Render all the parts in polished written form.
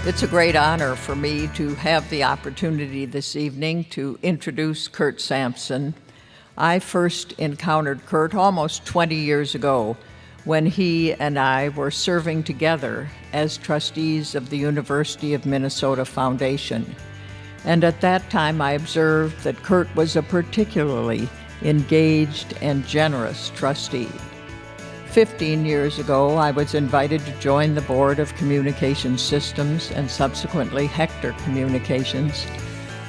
It's a great honor for me to have the opportunity this evening to introduce Kurt Sampson. I first encountered Kurt almost 20 years ago when he and I were serving together as trustees of the University of Minnesota Foundation. And at that time, I observed that Kurt was a particularly engaged and generous trustee. 15 years ago, I was invited to join the Board of Communications Systems and subsequently Hector Communications.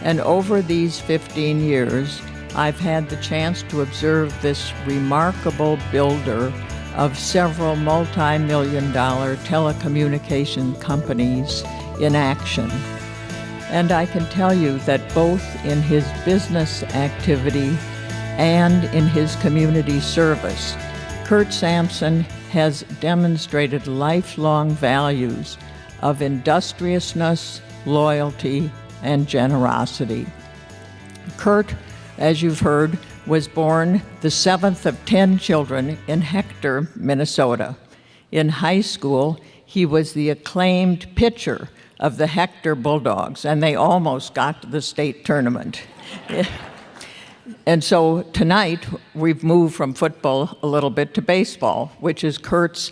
And over these 15 years, I've had the chance to observe this remarkable builder of several multi-million-dollar telecommunication companies in action. And I can tell you that both in his business activity and in his community service, Kurt Sampson has demonstrated lifelong values of industriousness, loyalty, and generosity. Kurt, as you've heard, was born the seventh of 10 children in Hector, Minnesota. In high school, he was the acclaimed pitcher of the Hector Bulldogs, and they almost got to the state tournament. And so tonight, we've moved from football a little bit to baseball, which is Kurt's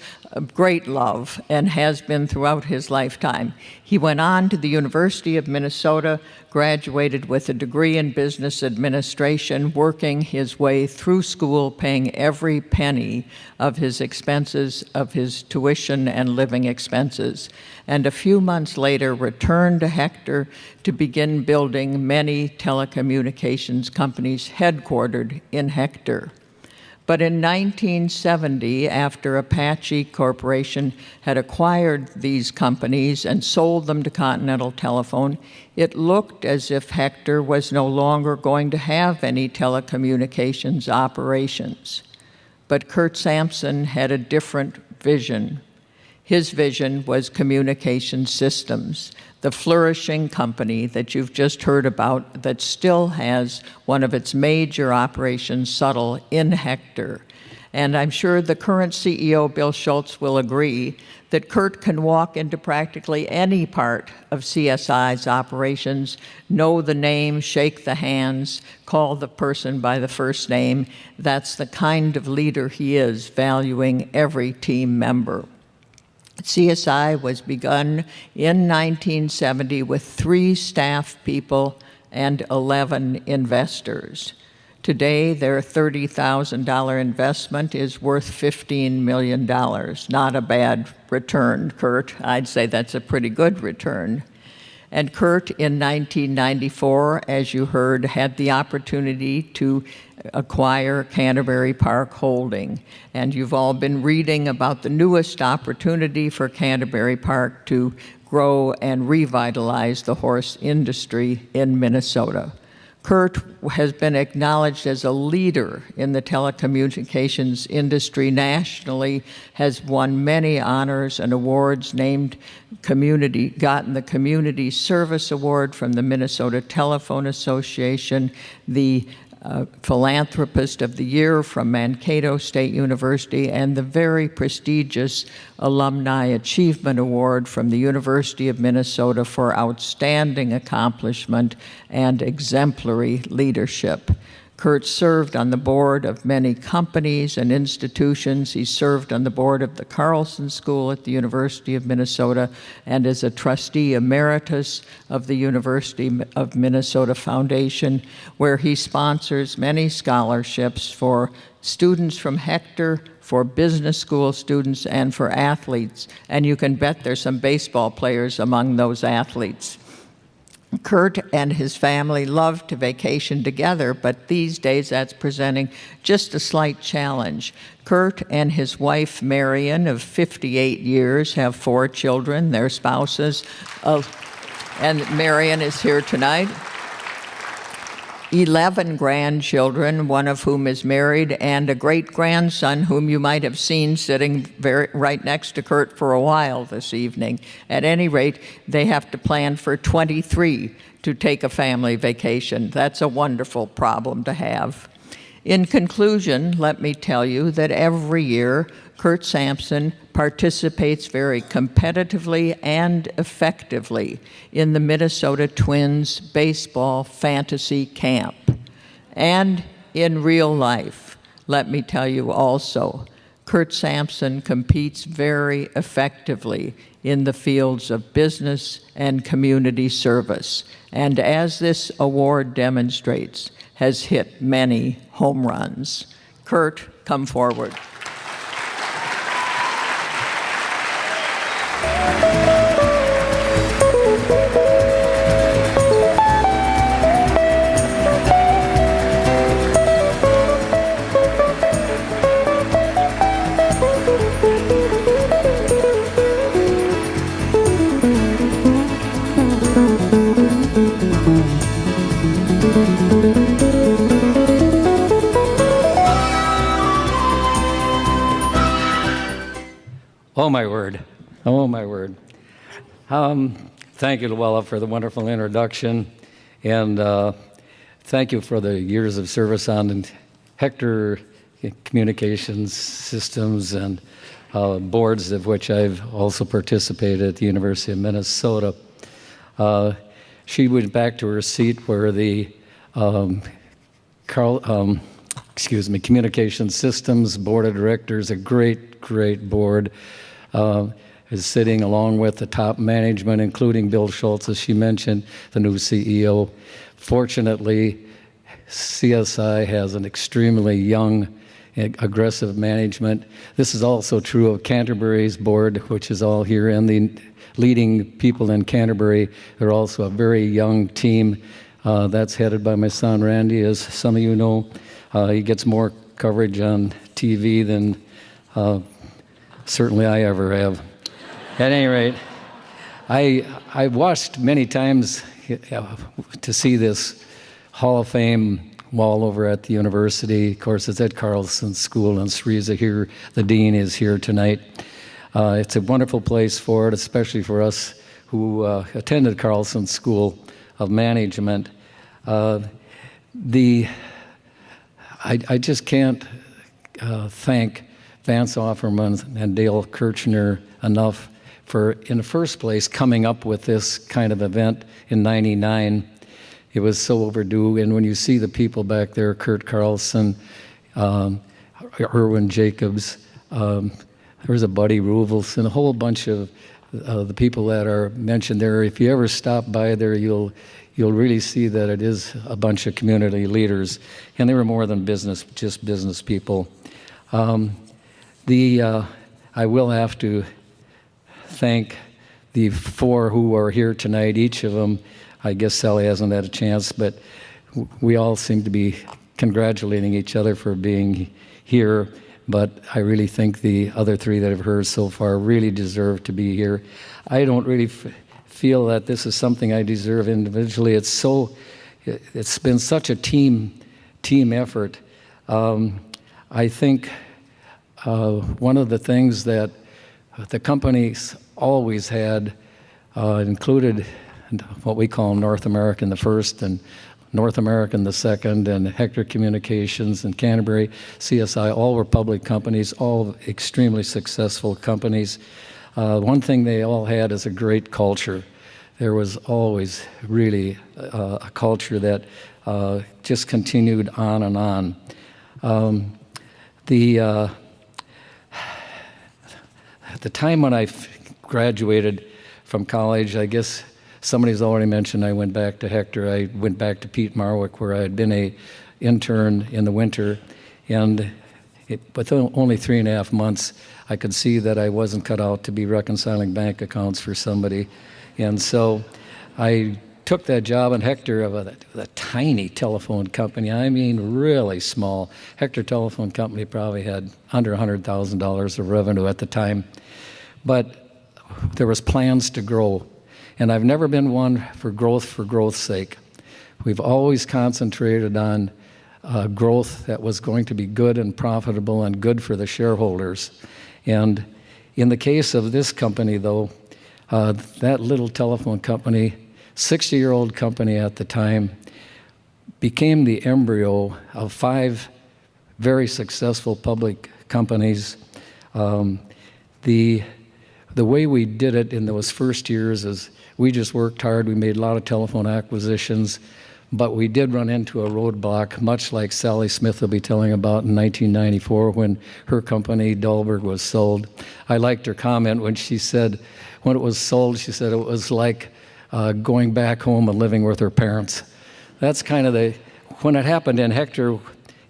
great love and has been throughout his lifetime. He went on to the University of Minnesota, graduated with a degree in business administration, working his way through school, paying every penny of his expenses, of his tuition and living expenses. And a few months later returned to Hector to begin building many telecommunications companies headquartered in Hector. But in 1970, after Apache Corporation had acquired these companies and sold them to Continental Telephone, it looked as if Hector was no longer going to have any telecommunications operations. But Kurt Sampson had a different vision. His vision was Communication Systems, the flourishing company that you've just heard about that still has one of its major operations, Subtle, in Hector. And I'm sure the current CEO, Bill Schultz, will agree that Kurt can walk into practically any part of CSI's operations, know the name, shake the hands, call the person by the first name. That's the kind of leader he is, valuing every team member. CSI was begun in 1970 with 3 staff people and 11 investors. Today, their $30,000 investment is worth $15 million. Not a bad return, Kurt. I'd say that's a pretty good return. And Kurt, in 1994, as you heard, had the opportunity to acquire Canterbury Park Holding. And you've all been reading about the newest opportunity for Canterbury Park to grow and revitalize the horse industry in Minnesota. Kurt has been acknowledged as a leader in the telecommunications industry nationally, has won many honors and awards, gotten the Community Service Award from the Minnesota Telephone Association, the Philanthropist of the Year from Mankato State University, and the very prestigious Alumni Achievement Award from the University of Minnesota for outstanding accomplishment and exemplary leadership. Kurt served on the board of many companies and institutions. He served on the board of the Carlson School at the University of Minnesota and is a trustee emeritus of the University of Minnesota Foundation, where he sponsors many scholarships for students from Hector, for business school students, and for athletes. And you can bet there's some baseball players among those athletes. Kurt and his family love to vacation together, but these days that's presenting just a slight challenge. Kurt and his wife, Marion, of 58 years, have 4 children, their spouses, and Marion is here tonight. 11 grandchildren, one of whom is married, and a great-grandson whom you might have seen sitting right next to Kurt for a while this evening. At any rate, they have to plan for 23 to take a family vacation. That's a wonderful problem to have. In conclusion, let me tell you that every year, Kurt Sampson participates very competitively and effectively in the Minnesota Twins baseball fantasy camp. And in real life, let me tell you also, Kurt Sampson competes very effectively in the fields of business and community service, and as this award demonstrates, has hit many home runs. Kurt, come forward. Oh, my word. Oh, my word. Thank you, Luella, for the wonderful introduction. And thank you for the years of service on Hector Communications Systems and boards of which I've also participated at the University of Minnesota. She went back to her seat where the Communications Systems Board of Directors, a great board, is sitting along with the top management, including Bill Schultz, as she mentioned, the new CEO. Fortunately, CSI has an extremely young, aggressive management. This is also true of Canterbury's board, which is all here, and the leading people in Canterbury. They're also a very young team. That's headed by my son, Randy, as some of you know. He gets more coverage on TV than certainly I ever have. At any rate, I watched many times to see this Hall of Fame wall over at the university. Of course, it's at Carlson School, and Sriza here, the dean, is here tonight. It's a wonderful place for it, especially for us who attended Carlson School of Management. I just can't thank Vance Offerman and Dale Kirchner enough for, in the first place, coming up with this kind of event in '99. It was so overdue, and when you see the people back there, Kurt Carlson, Erwin Jacobs, there's a Buddy Ruvels, and a whole bunch of the people that are mentioned there. If you ever stop by there, you'll really see that it is a bunch of community leaders, and they were more than just business people. I will have to thank the four who are here tonight. Each of them, I guess Sally hasn't had a chance, but we all seem to be congratulating each other for being here. But I really think the other three that I've heard so far really deserve to be here. I don't really feel that this is something I deserve individually. It's been such a team effort. I think one of the things that the company's always had included what we call North American the first and North American the second, and Hector Communications and Canterbury, CSI, all were public companies, all extremely successful companies. One thing they all had is a great culture. There was always really a culture that just continued on and on. At the time when I graduated from college, I guess somebody's already mentioned I went back to Hector. I went back to Pete Marwick, where I had been an intern in the winter, and with only 3.5 months, I could see that I wasn't cut out to be reconciling bank accounts for somebody. And so I took that job in Hector of a tiny telephone company. I mean, really small. Hector Telephone Company probably had under $100,000 of revenue at the time. But there was plans to grow. And I've never been one for growth's sake. We've always concentrated on growth that was going to be good and profitable and good for the shareholders. And in the case of this company, though, that little telephone company, 60-year-old company at the time, became the embryo of 5 very successful public companies. The way we did it in those first years is we just worked hard. We made a lot of telephone acquisitions, but we did run into a roadblock, much like Sally Smith will be telling about in 1994 when her company, Dahlberg, was sold. I liked her comment when she said, when it was sold, she said it was like going back home and living with her parents. That's kind of when it happened in Hector,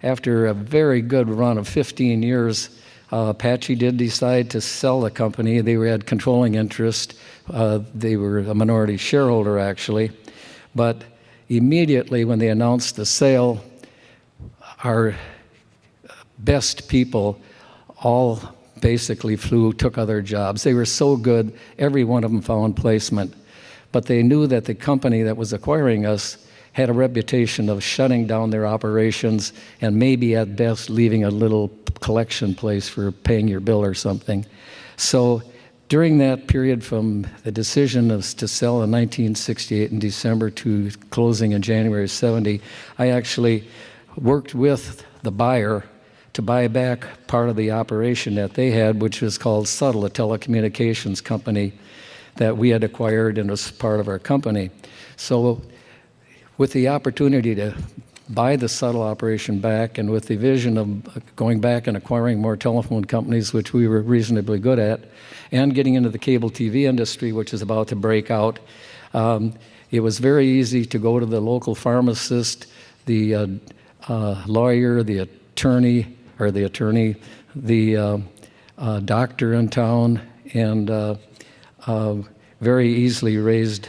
after a very good run of 15 years, Apache did decide to sell the company. They had controlling interest. They were a minority shareholder, actually. But immediately when they announced the sale, our best people all basically took other jobs. They were so good, every one of them found placement. But they knew that the company that was acquiring us had a reputation of shutting down their operations and maybe at best leaving a little collection place for paying your bill or something. So during that period from the decision to sell in 1968 in December to closing in January 70, I actually worked with the buyer to buy back part of the operation that they had, which was called Subtle, a telecommunications company that we had acquired and was part of our company. So with the opportunity to buy the Subtle operation back and with the vision of going back and acquiring more telephone companies, which we were reasonably good at, and getting into the cable TV industry, which is about to break out, it was very easy to go to the local pharmacist, the lawyer, the attorney, the doctor in town, and very easily raised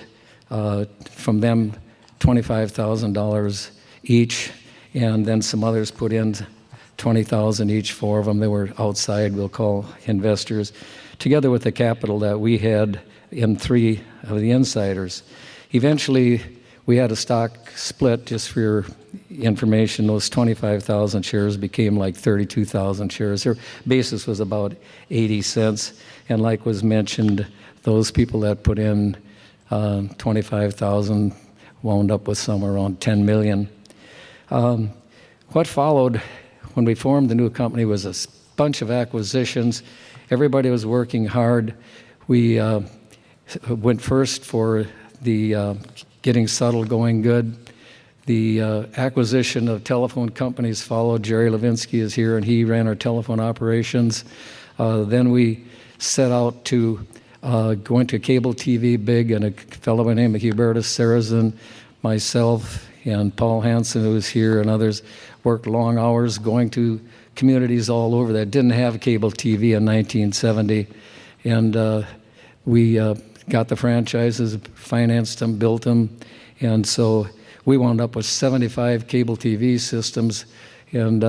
from them $25,000 each, and then some others put in $20,000 each, 4 of them. They were outside, we'll call investors, together with the capital that we had in 3 of the insiders. Eventually, we had a stock split. Just for your information, those 25,000 shares became like 32,000 shares. Their basis was about 80 cents, and like was mentioned, those people that put in 25,000 wound up with somewhere around 10 million. What followed when we formed the new company was a bunch of acquisitions. Everybody was working hard. We went first for the getting Subtle going good. The acquisition of telephone companies followed. Jerry Levinsky is here, and he ran our telephone operations. Then we set out to go into cable TV big, and a fellow by the name of Hubertus Sarrazin, myself, and Paul Hansen, who was here, and others worked long hours going to communities all over that didn't have cable TV in 1970. And we got the franchises, financed them, built them, and so we wound up with 75 cable TV systems, and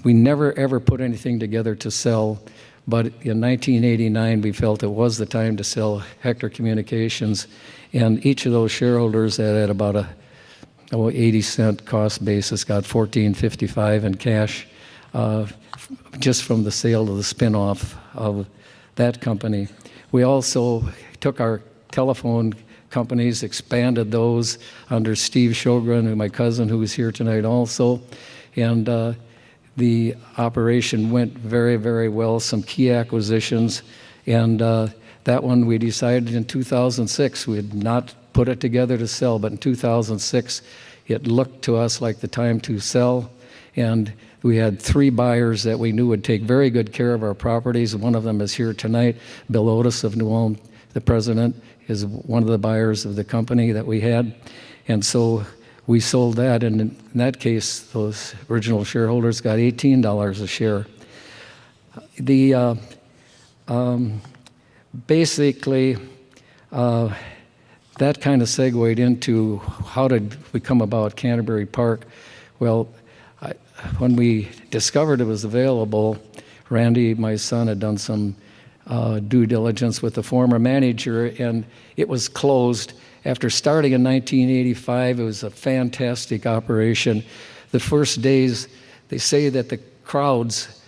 we never ever put anything together to sell. But in 1989, we felt it was the time to sell Hector Communications, and each of those shareholders that had about a 80-cent cost basis got $14.55 in cash just from the sale of the spinoff of that company. We also took our telephone companies, expanded those under Steve Sjogren, my cousin, who is here tonight also, and the operation went very, very well, some key acquisitions, and that one we decided in 2006. We had not put it together to sell, but in 2006 it looked to us like the time to sell, and we had 3 buyers that we knew would take very good care of our properties. One of them is here tonight. Bill Otis of New Ulm, the president, is one of the buyers of the company that we had, and so we sold that, and in that case, those original shareholders got $18 a share. Basically, that kind of segued into how did we come about Canterbury Park. Well, when we discovered it was available, Randy, my son, had done some due diligence with the former manager, and it was closed. After starting in 1985, it was a fantastic operation. The first days, they say that the crowds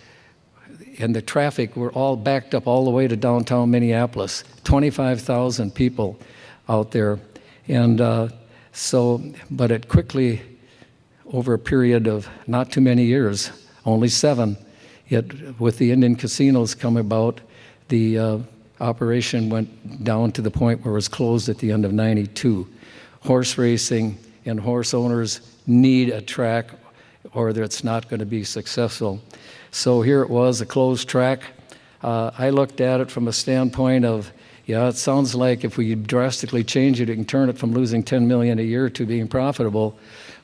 and the traffic were all backed up all the way to downtown Minneapolis, 25,000 people out there. And but it quickly, over a period of not too many years, only 7, with the Indian casinos coming about, the operation went down to the point where it was closed at the end of '92. Horse racing and horse owners need a track or it's not going to be successful. So here it was, a closed track. I looked at it from a standpoint of, yeah, it sounds like if we drastically change it, it can turn it from losing $10 million a year to being profitable.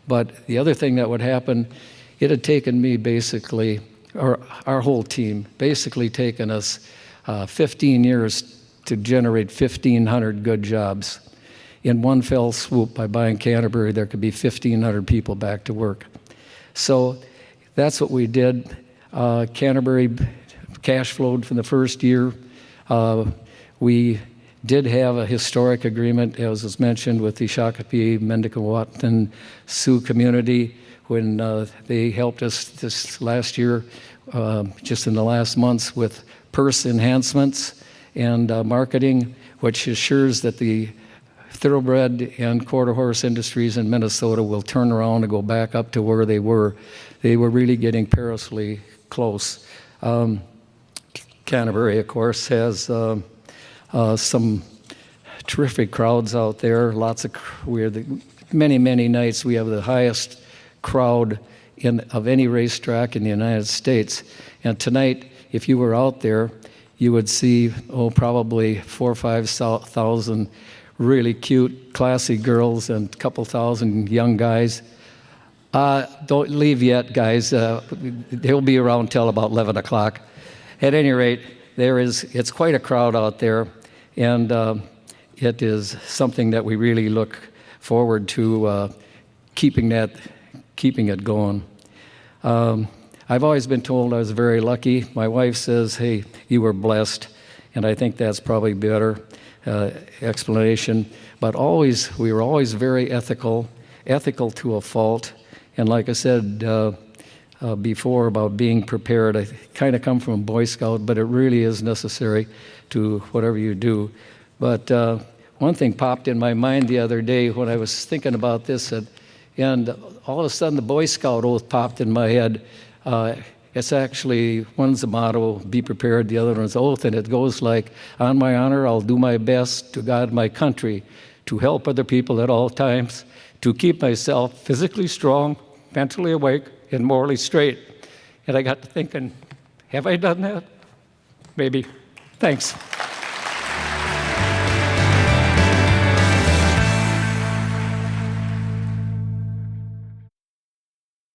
But the other thing that would happen, it had taken me basically, or our whole team, basically taken us 15 years to generate 1,500 good jobs. In one fell swoop, by buying Canterbury, there could be 1,500 people back to work. So that's what we did. Canterbury cash flowed from the first year. We did have a historic agreement, as was mentioned, with the Shakopee, Mendicawatan, Sioux community when they helped us this last year, just in the last months, with purse enhancements and marketing, which assures that the thoroughbred and quarter horse industries in Minnesota will turn around and go back up to where they were. They were really getting perilously close. Canterbury, of course, has some terrific crowds out there. Many nights we have the highest crowd of any racetrack in the United States. And tonight, if you were out there, you would see, probably 4,000 or 5,000 really cute, classy girls and a couple thousand young guys. Don't leave yet, guys. They'll be around till about 11 o'clock. At any rate, it's quite a crowd out there, and it is something that we really look forward to keeping it going. I've always been told I was very lucky. My wife says, hey, you were blessed, and I think that's probably better explanation. But we were always very ethical to a fault. And like I said before about being prepared, I kind of come from a Boy Scout, but it really is necessary to whatever you do. But one thing popped in my mind the other day when I was thinking about this, and all of a sudden the Boy Scout oath popped in my head. It's actually, one's the motto, be prepared, the other one's oath, and it goes like, on my honor, I'll do my best to guide my country, to help other people at all times, to keep myself physically strong, mentally awake, and morally straight. And I got to thinking, have I done that? Maybe. Thanks.